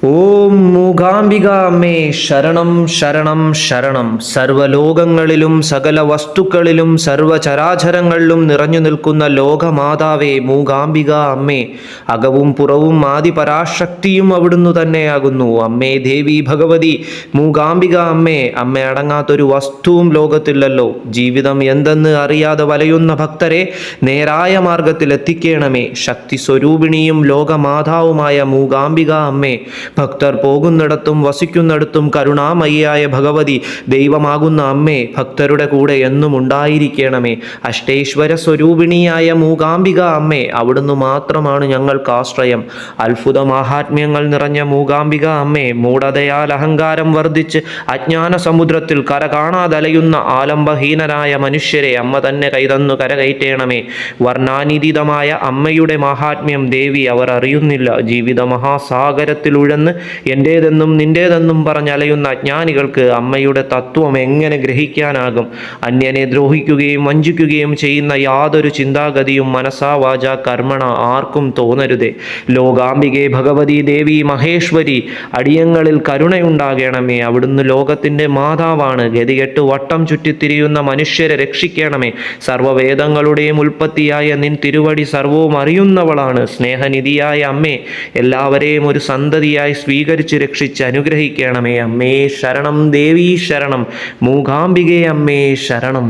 ഓം മൂകാംബിക അമ്മേ ശരണം ശരണം ശരണം. സർവലോകങ്ങളിലും സകല വസ്തുക്കളിലും സർവചരാചരങ്ങളിലും നിറഞ്ഞു നിൽക്കുന്ന ലോകമാതാവേ മൂകാംബിക അമ്മേ, അകവും പുറവും ആദിപരാശക്തിയും അവിടുന്ന് തന്നെയാകുന്നു. അമ്മേ ദേവി ഭഗവതി മൂകാംബിക അമ്മേ, അമ്മ അടങ്ങാത്തൊരു വസ്തുവും ലോകത്തില്ലല്ലോ. ജീവിതം എന്തെന്ന് അറിയാതെ വലയുന്ന ഭക്തരെ നേരായ മാർഗത്തിൽ എത്തിക്കണമേ. ശക്തി സ്വരൂപിണിയും ലോകമാതാവുമായ മൂകാംബിക അമ്മേ, ഭക്തർ പോകുന്നിടത്തും വസിക്കുന്നിടത്തും കരുണാമയിയായ ഭഗവതി ദൈവമാകുന്ന അമ്മേ, ഭക്തരുടെ കൂടെ എന്നും ഉണ്ടായിരിക്കണമേ. അഷ്ടേശ്വര സ്വരൂപിണിയായ മൂകാംബിക അമ്മേ, അവിടുന്ന് മാത്രമാണ് ഞങ്ങൾക്ക് ആശ്രയം. അത്ഭുത മാഹാത്മ്യങ്ങൾ നിറഞ്ഞ മൂകാംബിക അമ്മേ, മൂഢതയാൽ അഹങ്കാരം വർദ്ധിച്ച് അജ്ഞാന സമുദ്രത്തിൽ കര കാണാതലയുന്ന ആലംബഹീനരായ മനുഷ്യരെ അമ്മ തന്നെ കൈതന്നു കരകയറ്റണമേ. വർണ്ണാനിതീതമായ അമ്മയുടെ മാഹാത്മ്യം ദേവി അവർ അറിയുന്നില്ല. ജീവിത മഹാസാഗരത്തിൽ ഉഴന്ന് എൻ്റേതെന്നും നിൻ്റേതെന്നും പറഞ്ഞലയുന്ന അജ്ഞാനികൾക്ക് അമ്മയുടെ തത്വം എങ്ങനെ ഗ്രഹിക്കാനാകും? അന്യനെ ദ്രോഹിക്കുകയും വഞ്ചിക്കുകയും ചെയ്യുന്ന യാതൊരു ചിന്താഗതിയും മനസാ വാച കർമ്മണ ആർക്കും തോന്നരുതേ. ലോകാംബികെ ഭഗവതി ദേവി മഹേശ്വരി, അടിയങ്ങളിൽ കരുണയുണ്ടാകണമേ. അവിടുന്ന് ലോകത്തിൻ്റെ മാതാവാണ്. ഗതികെട്ട് വട്ടം ചുറ്റിത്തിരിയുന്ന മനുഷ്യരെ രക്ഷിക്കണമേ. സർവ്വവേദങ്ങളുടെയും ഉൽപ്പത്തിയായ നിൻ തിരുവടി സർവവും അറിയുന്നവളാണ്. സ്നേഹനിധിയായ അമ്മേ, എല്ലാവരെയും ഒരു സന്തതിയായി സ്വീകരിച്ച് രക്ഷിച്ച് അനുഗ്രഹിക്കണമേ. അമ്മേ ശരണം, ദേവീ ശരണം, മൂകാംബികെ അമ്മേ ശരണം.